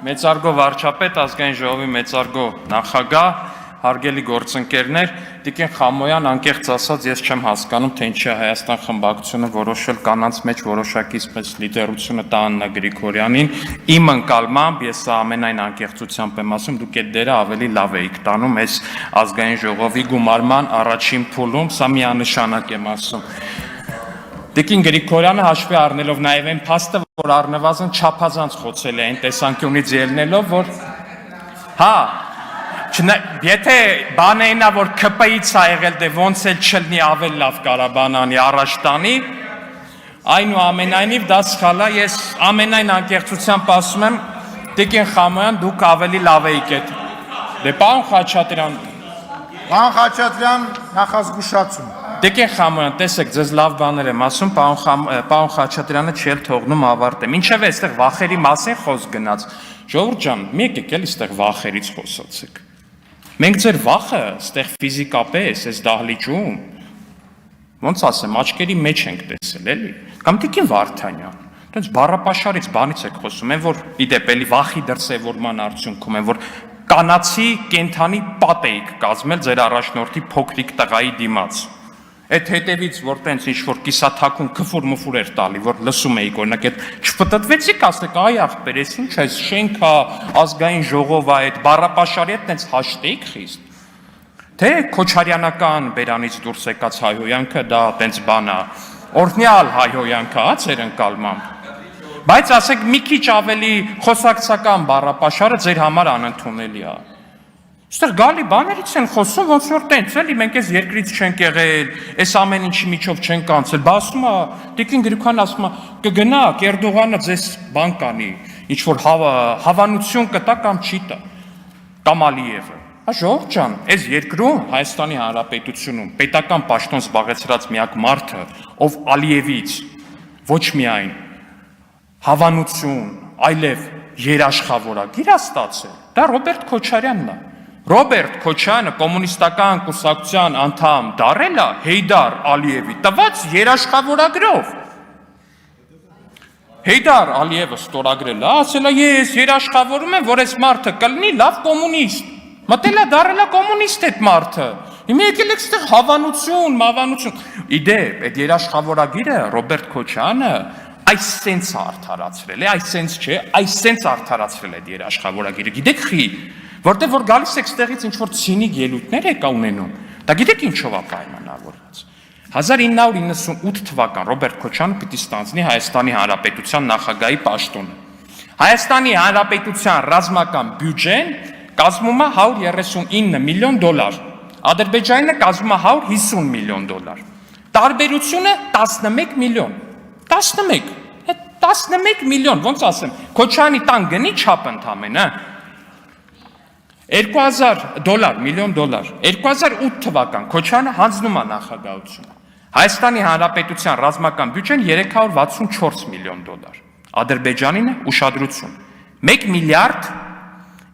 Մեծարգո վարչապետ, ազգային ժողովի մեծարգո նախագահ, հարգելի գործընկերներ, Տիկին Խամոյան, անկեղծ ասած, ես չեմ հասկանում, թե ինչի է Հայաստան խմբակցությունը որոշել կանանց մեջ որոշակի պես լիդերությունը տա Աննա Գրիգորյանին, իմ ընկալմամբ, ես ամենայն անկեղծությամբ եմ ասում, դուք այդ դերը ավելի լավ էիք տանում այս ազգային ժողովի գումարման առաջին փուլում, սա միանշանակ եմ ասում։ Տիկին Գրիգորյանը հաշվի առնելով նաև այն փաստը, որ առնվազն չափազանց խոցել է այն տեսանկյունից ելնելով, որ հա, եթե բանեինա, որ ԿՊ-ից ա եղել, դե ոնց էլ չլինի ավելի լավ կարաբանանի առաջ տանի, այնուամենայնիվ դա սխալ է, ես ամենայն անկեղծությամբ ասում եմ, Տիկին Խամոյան, դուք ավելի լավ էիք այդ։ Դե պարոն Խաչատրյան, նախազգուշացում։ Տիկին Խամոյան, տեսեք, ձեզ լավ բաներ եմ ասում, պարոն Խաչատրյանը չի էլ թողնում ավարտեմ։ Ինչև է այստեղ վախերի մասին խոսք գնաց։ Ժողովուրդ ջան, մի եկեք էլ այստեղ վախերից խոսացեք։ Մենք ձեր վախը այստեղ ֆիզիկապես, այս դահլիճում, ոնց ասեմ, աչքերի մեջ ենք տեսել, էլի։ Կամ Տիկին Վարդանյան, այդպես բառապաշարից բանից եք խոսում, են որ իդեպ էլի վախի դրսևորման արդյունքում են, որ կանացի կենթանի պատ էիք կազմել ձեր առաջնորդի փոքրիկ տղայի դիմաց։ Այդ հետևից, որ տենց ինչ-որ կիսաթաքուն քֆուր-մուֆուր էր տալի, որ լսում էիք, օրինակ այդ չպտտվեցիք, ասեք, այ ախպեր, ես ինչ այս շենքա, ազգային ժողովա, այդ բառապաշարի հետ տենց հաշտեիք խիստ։ Թե քոչարյանական բերանից դուրս եկած հայհոյանքը դա տենց բան է, օրհնյալ հայհոյանքը, հա, ձեր ընկալմամբ։ Բայց ասեք, մի քիչ ավելի խոսակցական բառապաշարը ձեր համար անընդունելի է։ Այստեղ գալի բաներից են խոսում, ոնց որ տենց էլի, մենք այս երկրից չենք եղել, այս ամեն ինչի միջով չենք անցել, բա ասում է, Տիկին Գրիգորյանը ասում է, կգնաք, Էրդողանը ձեզ բան կանի, ինչ-որ հավանություն կտա կամ չի տա, կամ Ալիևը։ Ժողովուրդ ջան, այս երկրում, Հայաստանի Հանրապետությունում, պետական պաշտոն զբաղեցրած միակ մարդը, ով Ալիևից ոչ միայն հավանություն, այլև երաշխավորագիր է ստացել, դա Ռոբերտ Քոչարյանն է։ Ռոբերտ Քոչարյանը կոմունիստական կուսակցության անդամ դառել է Հեյդար Ալիևի տված երաշխավորագրով։ Հեյդար Ալիևը ստորագրել է, ասել է ես երաշխավորում եմ, որ այս մարդը կլինի լավ կոմունիստ։ Մտել է դառել է կոմունիստ այդ մարդը։ Հիմա եկել եք այստեղ հավանություն։ Իդեպ, այդ երաշխավորագիրը Ռոբերտ Քոչարյանը այսենց արդարացրել է, այսենց չէ, այսենց արդարացրել է այդ երաշխավորագիրը։ Գիտեք խի, որտեղ որ գալիս եք ստեղից ինչ-որ ցինիկ ելույթներ եք ունենում, դա գիտեք ինչով է պայմանավորված։ 1998 թվական Ռոբերտ Քոչարյանը պիտի ստանձնի Հայաստանի Հանրապետության նախագահի պաշտոնը։ Հայաստանի Հանրապետության ռազմական բյուջեն կազմում է $139 միլիոն, Ադրբեջանը կազմում է $150 միլիոն։ Տարբերությունը 11 միլիոն։ 11 միլիոն, ոնց ասեմ, Քոչարյանի տան գնի չափ ընդամենը, $2000 միլիոն, 2008 թվական Քոչարյանը հանձնում է նախագահություն։ Հայաստանի Հանրապետության ռազմական բյուջեն $364 միլիոն, Ադրբեջանին ուշադրություն, $1 միլիարդ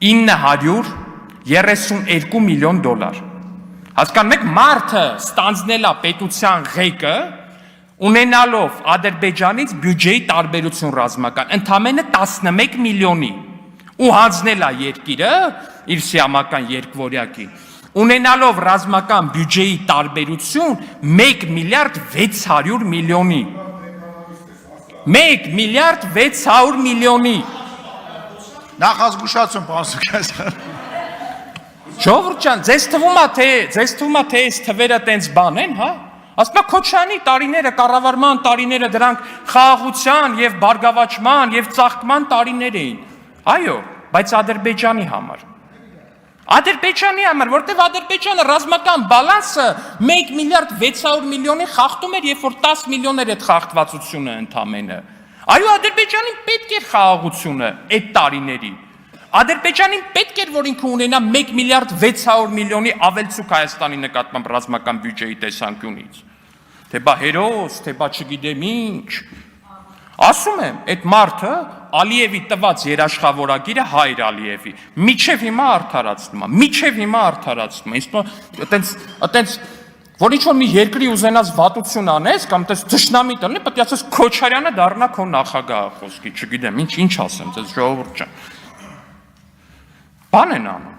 932 միլիոն։ Հասկանում եք, մարդը ստանձնել է պետության ղեկը, ունենալով Ադրբեջանից բյուջեի տարբերություն ռազմական, ընդամենը 11 միլիոնի, ու հանձնել է երկիրը իր սիամական երկվորյակի, ունենալով ռազմական բյուջեի տարբերություն 1 միլիարդ 600 միլիոնի։ 1 միլիարդ 600 միլիոնի։ Նախազգուշացում, պարոն Սուքասյան։ Ժողովուրդ ջան, ձեզ թվում է, թե այս թվերը տենց բան են, հա։ Ասում է Քոչարյանի տարիները, կառավարման տարիները դրանք խաղաղության եւ բարգավաճման եւ ծաղկման տարիներ էին։ Այո, բայց Ադրբեջանի համար, որտեղ Ադրբեջանը ռազմական բալանսը 1 միլիարդ 600 միլիոնի խախտում էր, երբ որ 10 միլիոն էր այդ խախտվածությունը ընդամենը։ Այո, Ադրբեջանին պետք էր խաղաղությունը այդ տարիներին։ Ադրբեջանին պետք էր, որ ինքը ունենա 1 միլիարդ 600 միլիոնի ավելցուկ Հայաստանի նկատմամբ ռազմական բյուջեի տեսանկյունից։ Թե բա հերոս, թե բա չգիտեմ ինչ։ Ասում եմ, այդ մարդը Ալիևի տված երաշխավորագիրը Հայր Ալիևի միջև հիմա արդարացնում է, այտենց որ ինչ-որ մի երկրի ուզենաս վատություն անես, կամ տես թշնամի տնի, պետք է ասես Քոչարյանը դառնա քո նախագահը խոսքի, չգիտեմ, ինչ ասեմ, ձեզ ժողովուրդ ջան։ Բան են անում։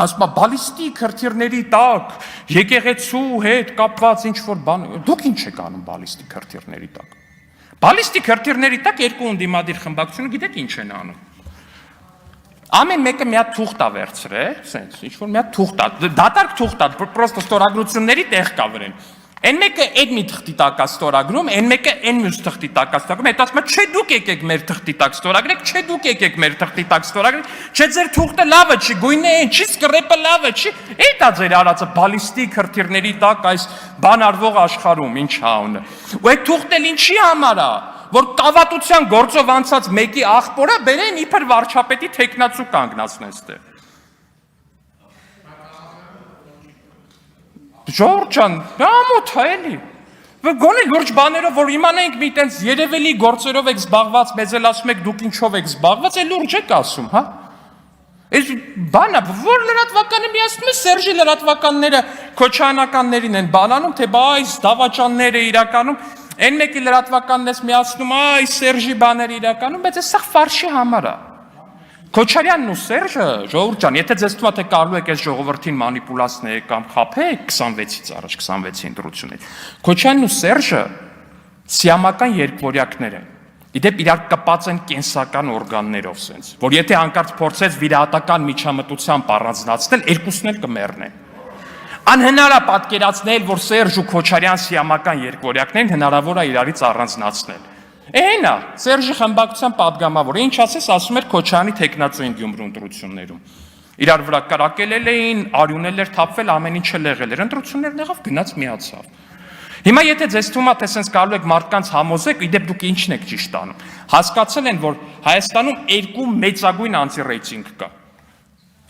Ասում բալիստիկ հրթիռների տակ, եկեղեցու հետ կապված ինչ-որ բան, դուք ինչ եք անում բալիստիկ հրթիռների տակ։ Բալիստիկ հրթիռների տակ երկու ընդդիմադիր խմբակցությունը գիտեք ինչ են անում։ Ամեն մեկը մի հատ թուղթ է վերցրել, սենց, ինչ-որ մի հատ թուղթ է, դատարկ թուղթ է, պրոստը ստորագրությունների տեղ կա վրան։ Այն մեկը այդ մի թղթի տակ է ստորագրում, այն մեկը այն մյուս թղթի տակ է ստորագրում, հետո ասում է, չէ դուք եկեք մեր թղթի տակ ստորագրեք, չէ դուք եկեք մեր թղթի տակ ստորագրեք, չէ ձեր թուղթը լավը չի, գույնը այն չի, սկրեպը լավը չի, այդ է ձեր արածը բալիստիկ հրթիռների տակ այս բանարվող աշխարհում, ինչ անունը։ Ու այդ թուղթն էլ ինչի համար է, որ կավատության գործով անցած մեկի աղբորը բերեն իբր վարչապետի թեկնածու կանգնացնեն ստեղ։ Ժողովուրդ ջան, ամոթ է էլի։ Գոնե լուրջ բաներով, որ իմանենք մի տենց երևելի գործերով եք զբաղված, մեզ էլ ասում եք դուք ինչով եք զբաղված, է լուրջ եք ասում, հա։ Այս բանը, որ լրատվականը միացնում է, Սերժի լրատվականները քոչանականներին են բանանում, թե բա այս դավաճանները իրականում, այն մեկի լրատվականն ես միացնում, այս Սերժի բաները իրականում, բայց այս սաղ ֆարշի համար է։ Քոչարյանն ու Սերժը, ժողովուրդ ջան, եթե ձեզ թվում է թե կարելի եք այս ժողովրդին մանիպուլացնել կամ խաբեք 26-ից առաջ 26-ի ընտրությունից, Քոչարյանն ու Սերժը սիամական երկվորյակներ են։ Իդեպ իրար կպած են կենսական օրգաններով սենց, որ եթե հանկարծ փորձեց վիրահատական միջամտությամբ առանձնացնել, երկուսն էլ կմեռնեն։ Անհնար է պատկերացնել, որ Սերժ ու Քոչարյան սիամական երկվորյակներն հնարավոր է իրարից առանձնացնել։ Էն է, Սերժի խմբակցության падգամավոր, ինչ ասես, ասում էր Քոչարյանի թեկնածու են Գյումրու ընտրություններում։ Իրար վրա կարակելել էին, արյունել էր թափվել, ամեն ինչ եղել էր, ընտրություններն եղավ, գնաց միացավ։ Հիմա եթե ձեզ թվում է, թե sense կարելի եք մարդկանց համոզեք, իդեպ դուք ինչն եք ճիշտ անում։ Հասկացել են, որ Հայաստանում երկու մեծագույն անտի-ռեյտինգ կա։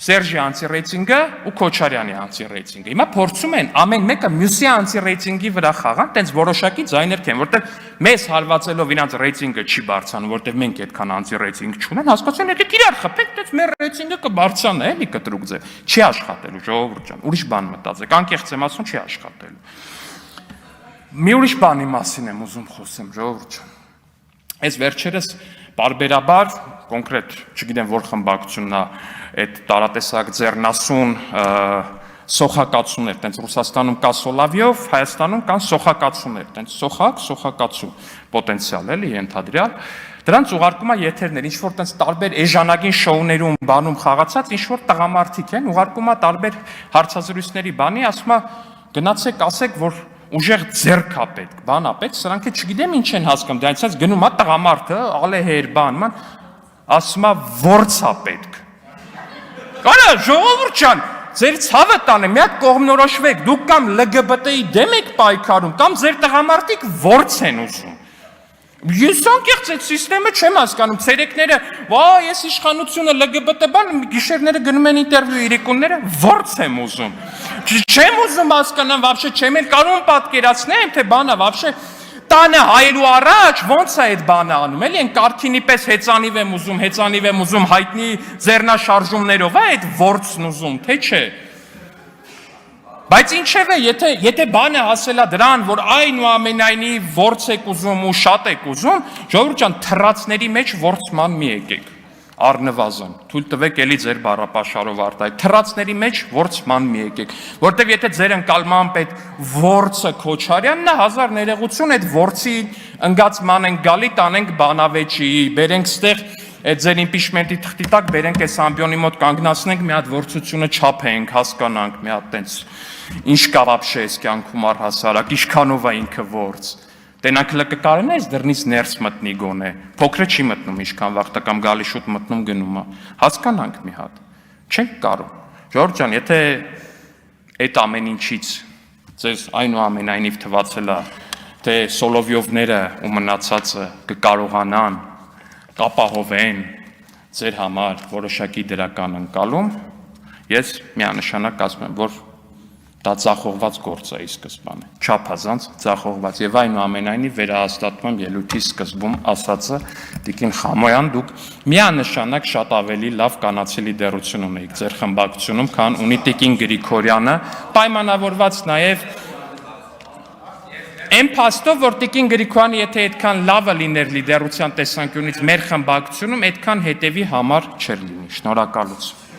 Սերժի անտի-ռեյտինգը ու Քոչարյանի անտի-ռեյտինգը։ Հիմա փորձում են ամեն մեկը մյուսի անտի-ռեյտինգի վրա խաղան, տենց որոշակի ձայներ կեն, որտեղ մեզ հարվածելով իրանց ռեյտինգը չի բարձրանում, որտեղ մենք այդքան անտի-ռեյտինգ չունեն, հասկացան եկեք իրար խփեք, տենց մեր ռեյտինգը կբարձրանա, էլի կտրուկ ձեր։ Չի աշխատելու, ժողովուրդ ջան, ուրիշ բան մտածեք, անկեղծ եմ ասում, չի աշխատելու։ Մի ուրիշ բանի մասին եմ ուզում խոսեմ, ժողովուրդ ջան։ Այս վերջերս բարբերաբար կոնկրետ, չգիտեմ որ խմբակցությունն է, այդ տարատեսակ ձեռնասուն սոխակացուներ, տենց Ռուսաստանում կա Սոլավյով, Հայաստանում կան սոխակացուներ, տենց սոխակացու պոտենցիալ էլի ենթադրյալ։ Դրանց ուղարկում է եթերներ, ինչ որ տենց տարբեր էժանագին շոուներում բանում խաղացած, ինչ որ տղամարդիկ են, ուղարկում է տարբեր հարցազրույցների բանի, ասում է գնացեք ասեք, որ ուժեղ ձեռք է պետք, բան է պետք, սրանք էլ չգիտեմ ինչ են հասկանում, դա այնպես գնում է տղամարդը, ալեհեր բանման, ասում է ворց է պետք։ Կարա ժողովուրդ ջան, ձեր ցավը տանը, մի հատ կողմնորոշվեք, դուք կամ LGBT-ի դեմ եք պայքարում, կամ ձեր տղամարդիկ ворց են ուզում։ Ես անկեղծ այդ սիստեմը չեմ հասկանում, ցերեկները, վա, ես իշխանությունը LGBT բան, գիշերները գնում են ինտերվյու իրիկունները, ворց եմ ուզում։ Չեմ ուզում հասկանամ, вообще չեմ էլ կարող պատկերացնեմ, թե բանա, вообще տանը հայելու առաջ ոնց է այդ բանը անում, էլի են կարքինի պես հեծանիվ եմ ուզում, հայտնի ձեռնաշարժումներով, այդ ворցն ուզում, թե չէ։ Բայց ինչևէ, եթե բանը հասելա դրան, որ այնուամենայնիվ ворց եք ուզում ու շատ եք ուզում, ժողովուրդ ջան, թռածների մեջ ворցման մի եկեք, առնվազն, թույլ տվեք էլի ձեր բառապաշարով արտահայտ, թռածների մեջ ворցման մի եկեք, որտեվ եթե ձեր ընկալմամբ այդ ворցը Քոչարյանն է, հազար ներողություն, այդ ворցի ընկացման են գալի, տանենք բանավեճի, բերենք ստեղ այդ ձեր իմպիչմենտի թղթի տակ բերենք այս ամբիոնի մոտ կանգնացնենք, մի հատ ворցությունը չափենք, հասկանանք, մի հատ տենց ինչ կա вообще այս կյանքում առհասարակ, ինչքանով է ինքը ворց։ Տենանք լկը կարեն այս դռնից ներս մտնի գոնե, փոքրը չի մտնում ինչքան վաղ տակամ գալի շուտ մտնում գնում է, հասկանանք մի հատ, չենք կարող։ Ժորժ ջան, եթե այդ ամեն ինչից ձեզ այնուամենայնիվ թվացել է, թե Սոլովյովները ու մնացածը կկարողանան կապահովեն ձեր համար որոշակի դրական ընկալում, ես միանշանակ ասում եմ, որ դա ձախողված գործ է ի սկզբանե, չափազանց ձախողված եւ այնուամենայնիվ վերահաստատում եմ ելույթի սկզբում ասածը Տիկին Խամոյան, դուք միանշանակ շատ ավելի լավ կանացի լիդերություն ունեիք ձեր խմբակցությունում, քան ունի Տիկին Գրիգորյանը, պայմանավորված նաեւ Այն փաստով, որ Տիկին Գրիգորյանը եթե այդքան լավը լիներ լիդերության տեսանկյունից մեր խմբակցությունում, այդքան հետևի համար չէր լինի։ Շնորհակալություն։